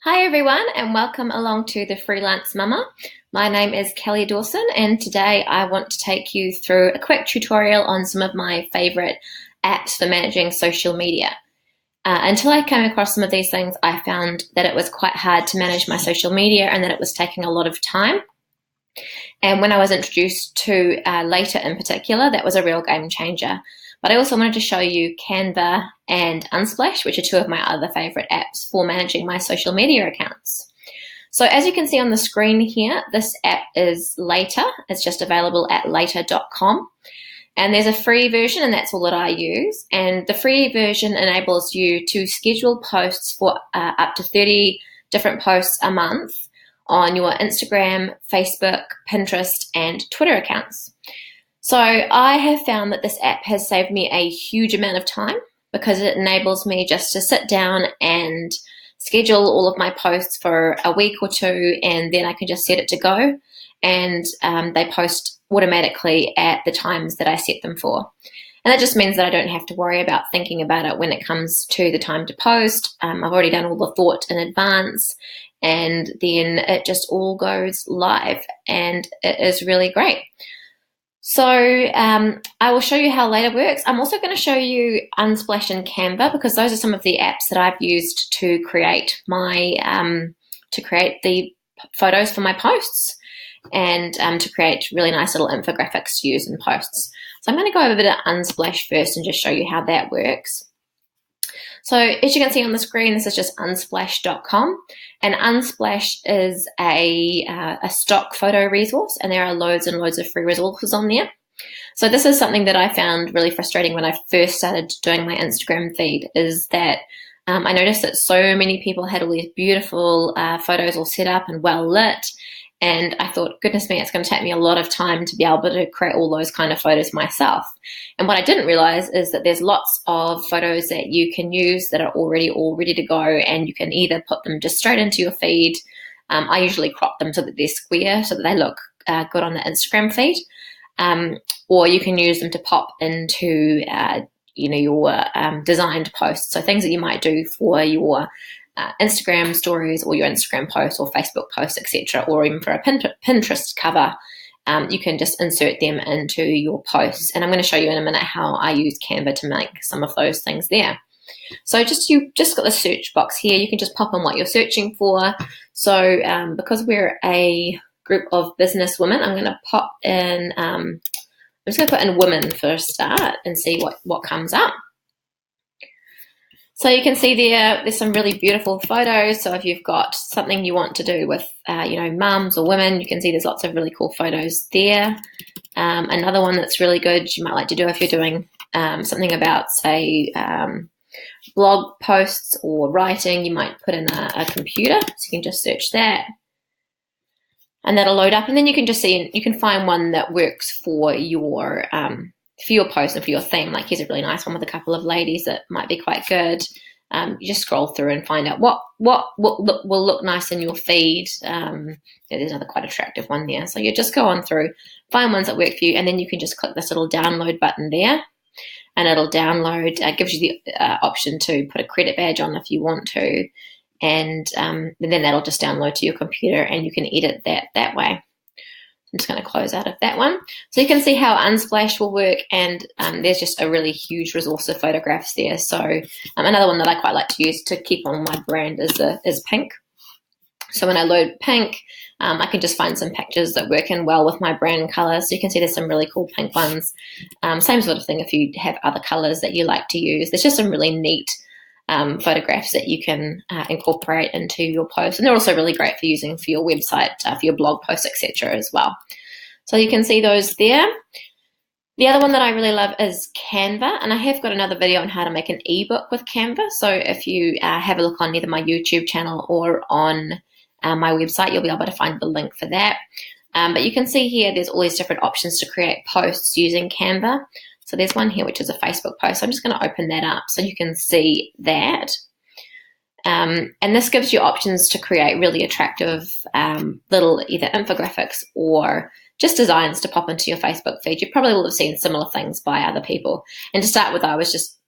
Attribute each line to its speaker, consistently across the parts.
Speaker 1: Hi everyone and welcome along to the Freelance Mama. My name is Kelly Dawson and today I want to take you through a quick tutorial on some of my favorite apps for managing social media. Until I came across some of these things, I found that it was quite hard to manage my social media and that it was taking a lot of time. And when I was introduced to Later in particular, that was a real game changer. But I also wanted to show you Canva and Unsplash, which are two of my other favorite apps for managing my social media accounts. So as you can see on the screen here, this app is Later. It's just available at later.com. And there's a free version, and that's all that I use. And the free version enables you to schedule posts for up to 30 different posts a month on your Instagram, Facebook, Pinterest, and Twitter accounts. So I have found that this app has saved me a huge amount of time because it enables me just to sit down and schedule all of my posts for a week or two, and then I can just set it to go, and they post automatically at the times that I set them for. And that just means that I don't have to worry about thinking about it when it comes to the time to post. I've already done all the thought in advance, and then it just all goes live, and it is really great. So I will show you how Later works. I'm also going to show you Unsplash and Canva because those are some of the apps that I've used to create the photos for my posts and to create really nice little infographics to use in posts. So I'm going to go over to Unsplash first and just show you how that works. So as you can see on the screen, this is just unsplash.com, and Unsplash is a stock photo resource, and there are loads and loads of free resources on there. So this is something that I found really frustrating when I first started doing my Instagram feed, is that I noticed that so many people had all these beautiful photos all set up and well lit, and I thought, goodness me, it's going to take me a lot of time to be able to create all those kind of photos myself. And what I didn't realize is that there's lots of photos that you can use that are already all ready to go, and you can either put them just straight into your feed. I usually crop them so that they're square so that they look good on the Instagram feed, or you can use them to pop into your designed posts. So things that you might do for your Instagram stories or your Instagram posts or Facebook posts, etc., or even for a Pinterest cover, you can just insert them into your posts. And I'm going to show you in a minute how I use Canva to make some of those things there. So you just got the search box here. You can just pop in what you're searching for. So because we're a group of business women, I'm going to pop in, I'm just going to put in women for a start and see what comes up. So you can see there's some really beautiful photos. So if you've got something you want to do with, mums or women, you can see there's lots of really cool photos there. Another one that's really good you might like to do if you're doing something about, say, blog posts or writing, you might put in a computer. So you can just search that, and that'll load up. And then you can just see, you can find one that works for your post and for your theme. Like here's a really nice one with a couple of ladies that might be quite good. You just scroll through and find out what will look nice in your feed. There's another quite attractive one there. So you just go on through, find ones that work for you, and then you can just click this little download button there, and it'll download. Gives you the option to put a credit badge on if you want to, and then that'll just download to your computer, and you can edit that way. I'm just going to close out of that one. So you can see how Unsplash will work, and there's just a really huge resource of photographs there. So another one that I quite like to use to keep on my brand is pink. So when I load pink, I can just find some pictures that work in well with my brand colors. So you can see there's some really cool pink ones. Same sort of thing if you have other colors that you like to use. There's just some really neat photographs that you can incorporate into your posts, and they're also really great for using for your website, for your blog posts, etc. as well. So you can see those there. The other one that I really love is Canva, and I have got another video on how to make an ebook with Canva. So if you have a look on either my YouTube channel or on my website, you'll be able to find the link for that. But you can see here there's all these different options to create posts using Canva. So there's one here which is a Facebook post. So I'm just going to open that up so you can see that. And this gives you options to create really attractive little either infographics or just designs to pop into your Facebook feed. You probably will have seen similar things by other people. And to start with, I was just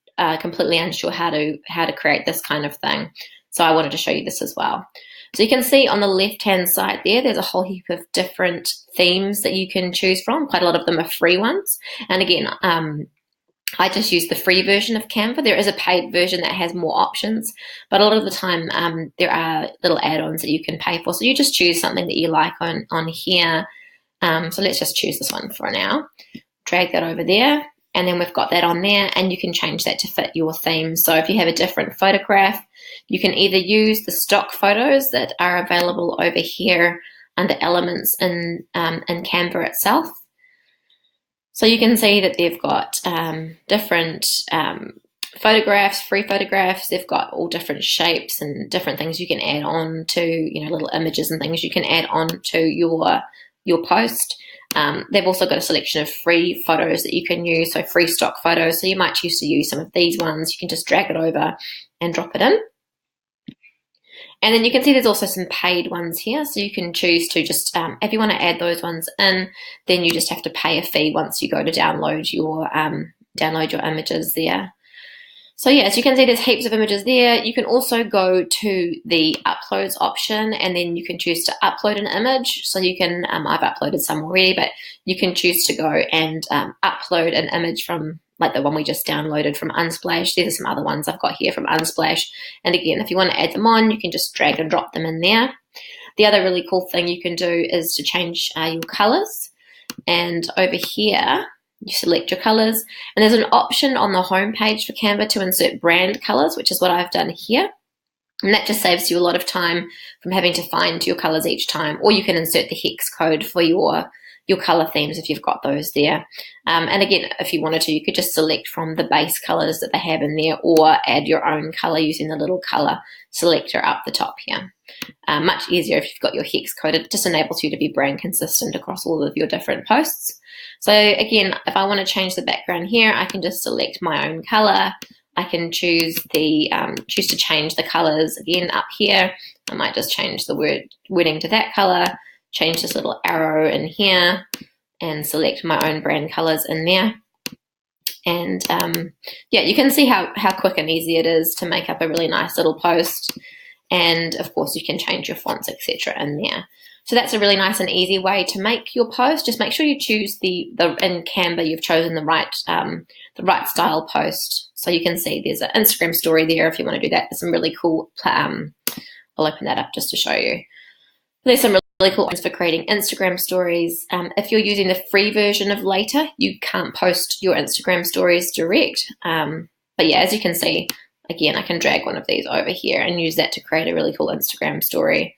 Speaker 1: completely unsure how to create this kind of thing. So I wanted to show you this as well. So you can see on the left-hand side there's a whole heap of different themes that you can choose from. Quite a lot of them are free ones. And again, I just use the free version of Canva. There is a paid version that has more options, but a lot of the time there are little add-ons that you can pay for. So you just choose something that you like on here. So let's just choose this one for now. Drag that over there, and then we've got that on there, and you can change that to fit your theme. So if you have a different photograph, you can either use the stock photos that are available over here under elements in Canva itself. So you can see that they've got different photographs, free photographs. They've got all different shapes and different things you can add on to, little images and things you can add on to your post. They've also got a selection of free photos that you can use, so free stock photos. So you might choose to use some of these ones. You can just drag it over and drop it in. And then you can see there's also some paid ones here. So you can choose to just, if you want to add those ones in, then you just have to pay a fee once you go to download your images there. So yeah, as you can see, there's heaps of images there. You can also go to the uploads option, and then you can choose to upload an image. So you can, I've uploaded some already, but you can choose to go and upload an image from, like the one we just downloaded from Unsplash. These are some other ones I've got here from Unsplash. And again, if you want to add them on, you can just drag and drop them in there. The other really cool thing you can do is to change your colors. And over here, you select your colors, and there's an option on the home page for Canva to insert brand colors, which is what I've done here. And that just saves you a lot of time from having to find your colors each time, or you can insert the hex code for your color themes if you've got those there. And again, if you wanted to, you could just select from the base colors that they have in there, or add your own color using the little color selector up the top here. Much easier if you've got your hex code. It just enables you to be brand consistent across all of your different posts. So again, if I want to change the background here, I can just select my own color. I can choose to change the colors again up here. I might just change the wording to that color, change this little arrow in here, and select my own brand colors in there. And yeah, you can see how quick and easy it is to make up a really nice little post. And of course, you can change your fonts, etc. in there. So that's a really nice and easy way to make your post. Just make sure you choose in Canva, you've chosen the right style post. So you can see there's an Instagram story there if you want to do that. There's some really cool, I'll open that up just to show you. There's some really cool ones for creating Instagram stories. If you're using the free version of Later, you can't post your Instagram stories direct. But yeah, as you can see, again, I can drag one of these over here and use that to create a really cool Instagram story.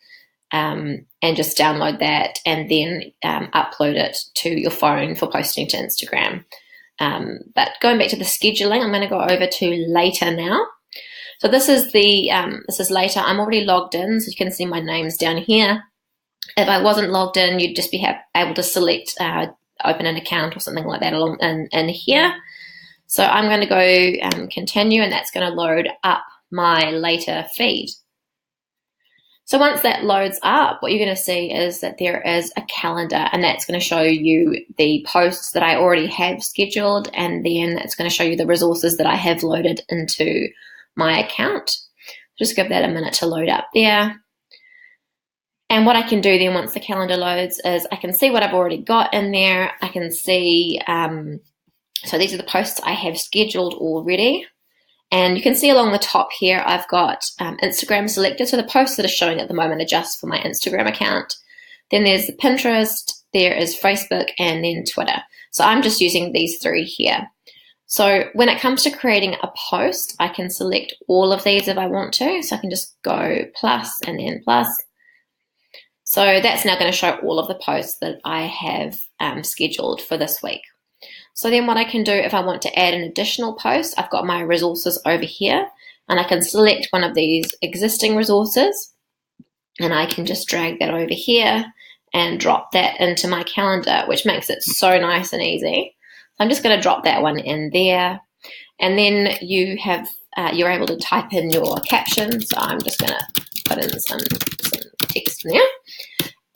Speaker 1: And just download that and then upload it to your phone for posting to Instagram. But going back to the scheduling, I'm going to go over to Later now. So this is Later. I'm already logged in, so you can see my name's down here. If I wasn't logged in, you'd just be able to select open an account or something like that along in here. So I'm going to go continue, and that's going to load up my Later feed. So once that loads up, what you're going to see is that there is a calendar, and that's going to show you the posts that I already have scheduled, and then it's going to show you the resources that I have loaded into my account. Just give that a minute to load up there. And what I can do then once the calendar loads is I can see what I've already got in there. I can see, so these are the posts I have scheduled already. And you can see along the top here, I've got Instagram selected. So the posts that are showing at the moment are just for my Instagram account. Then there's Pinterest, there is Facebook, and then Twitter. So I'm just using these three here. So when it comes to creating a post, I can select all of these if I want to. So I can just go plus and then plus. So that's now going to show all of the posts that I have scheduled for this week. So then what I can do if I want to add an additional post, I've got my resources over here, and I can select one of these existing resources, and I can just drag that over here and drop that into my calendar, which makes it so nice and easy. So I'm just going to drop that one in there, and then you're able to type in your caption. So I'm just going to put in some text in there.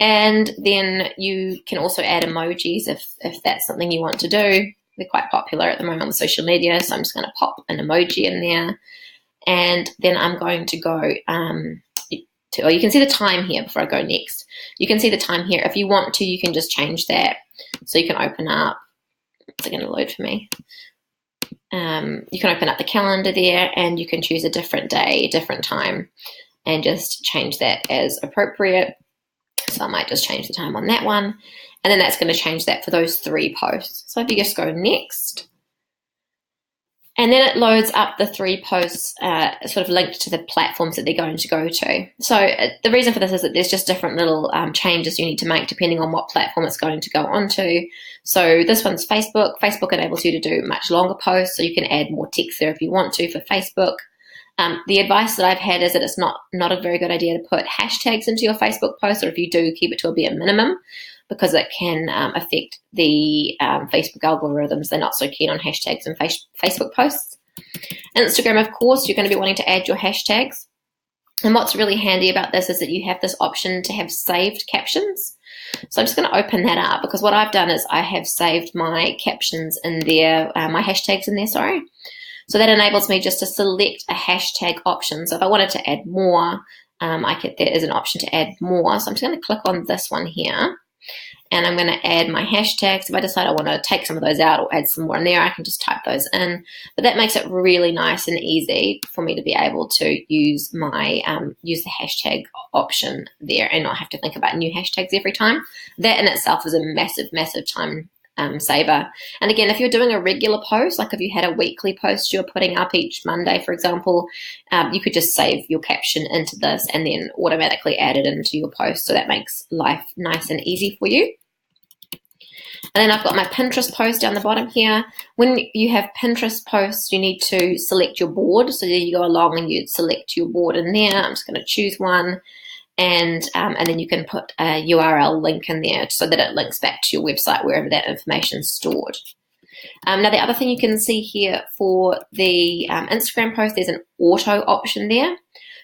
Speaker 1: And then you can also add emojis if that's something you want to do. They're quite popular at the moment on social media, so I'm just going to pop an emoji in there. and then I'm going to go or you can see the time here before I go next. You can see the time here. If you want to, you can just change that. So you can open up, it's going to load for me. You can open up the calendar there, and you can choose a different day, different time, and just change that as appropriate. So I might just change the time on that one, and then that's going to change that for those 3 posts. So if you just go next, and then it loads up the 3 posts sort of linked to the platforms that they're going to go to. So the reason for this is that there's just different little changes you need to make depending on what platform it's going to go onto. So this one's Facebook. Facebook enables you to do much longer posts, so you can add more text there if you want to for Facebook. The advice that I've had is that it's not a very good idea to put hashtags into your Facebook post, or if you do, keep it to a bare minimum, because it can affect the Facebook algorithms. They're not so keen on hashtags in Facebook posts. Instagram, of course, you're going to be wanting to add your hashtags. And what's really handy about this is that you have this option to have saved captions. So I'm just going to open that up, because what I've done is I have saved my captions in there, my hashtags in there, sorry. So that enables me just to select a hashtag option. So if I wanted to add more, there is an option to add more. So I'm just going to click on this one here, and I'm going to add my hashtags. If I decide I want to take some of those out or add some more in there, I can just type those in. But that makes it really nice and easy for me to be able to use my use the hashtag option there and not have to think about new hashtags every time. That in itself is a massive, massive time saver. And again, if you're doing a regular post, like if you had a weekly post you're putting up each Monday, for example, you could just save your caption into this and then automatically add it into your post. So that makes life nice and easy for you. And then I've got my Pinterest post down the bottom here. When you have Pinterest posts, you need to select your board. So there you go along and you'd select your board in there. I'm just going to choose one. And then you can put a URL link in there so that it links back to your website wherever that information is stored. Now, the other thing you can see here for the Instagram post, there's an auto option there.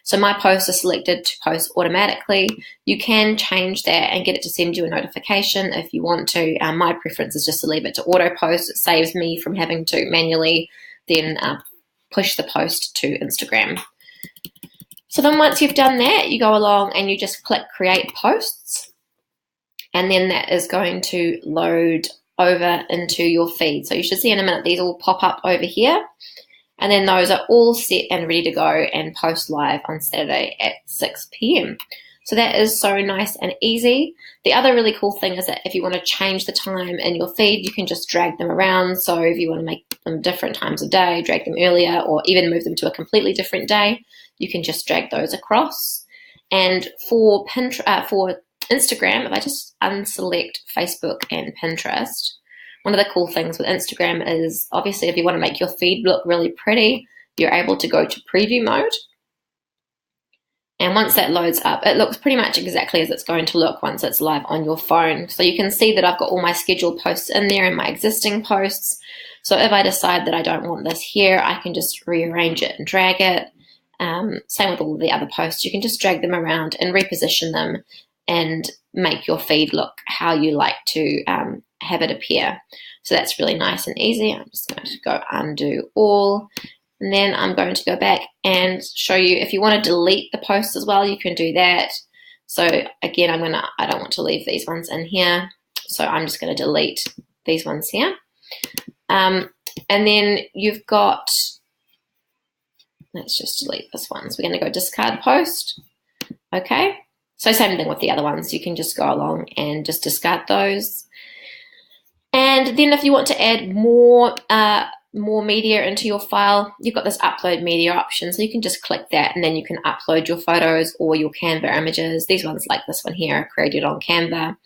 Speaker 1: So my posts are selected to post automatically. You can change that and get it to send you a notification if you want to. My preference is just to leave it to auto post. It saves me from having to manually then push the post to Instagram. So then once you've done that, you go along and you just click create posts, and then that is going to load over into your feed. So you should see in a minute these all pop up over here, and then those are all set and ready to go and post live on Saturday at 6 p.m. So that is so nice and easy. The other really cool thing is that if you want to change the time in your feed, you can just drag them around. So if you want to make them different times of day, drag them earlier, or even move them to a completely different day, you can just drag those across. And for Instagram, if I just unselect Facebook and Pinterest, one of the cool things with Instagram is obviously if you want to make your feed look really pretty, you're able to go to preview mode. And once that loads up, it looks pretty much exactly as it's going to look once it's live on your phone. So you can see that I've got all my scheduled posts in there and my existing posts. So if I decide that I don't want this here, I can just rearrange it and drag it. Same with all of the other posts. You can just drag them around and reposition them and make your feed look how you like to have it appear. So that's really nice and easy. I'm just going to go undo all. And then I'm going to go back and show you if you want to delete the post as well, you can do that. So again, I don't want to leave these ones in here. So I'm just going to delete these ones here. And then you've got, let's just delete this one. So we're going to go discard post. Okay. So same thing with the other ones. You can just go along and just discard those. And then if you want to add more media into your file, you've got this upload media option. So you can just click that and then you can upload your photos or your Canva images. These ones like this one here are created on Canva.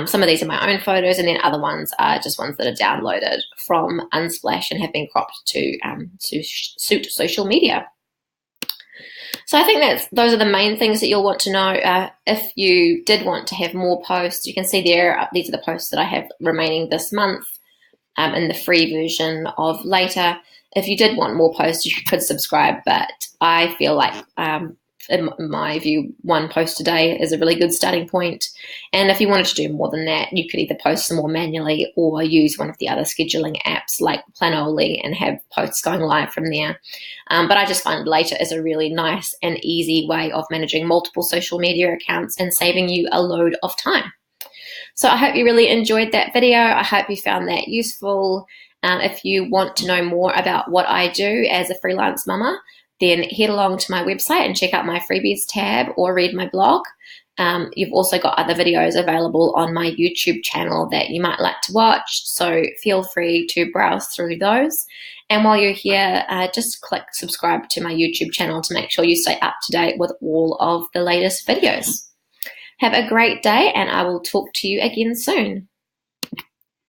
Speaker 1: Some of these are my own photos, and then other ones are just ones that are downloaded from Unsplash and have been cropped to suit social media. So I think those are the main things that you'll want to know. If you did want to have more posts, you can see there, these are the posts that I have remaining this month in the free version of later. If you did want more posts, you could subscribe, but I feel like in my view, one post a day is a really good starting point. And if you wanted to do more than that, you could either post some more manually or use one of the other scheduling apps like Planoly and have posts going live from there. But I just find Later is a really nice and easy way of managing multiple social media accounts and saving you a load of time. So I hope you really enjoyed that video. I hope you found that useful. If you want to know more about what I do as a freelance mama, then head along to my website and check out my freebies tab or read my blog. You've also got other videos available on my YouTube channel that you might like to watch, so feel free to browse through those. And while you're here, just click subscribe to my YouTube channel to make sure you stay up to date with all of the latest videos. Have a great day, and I will talk to you again soon.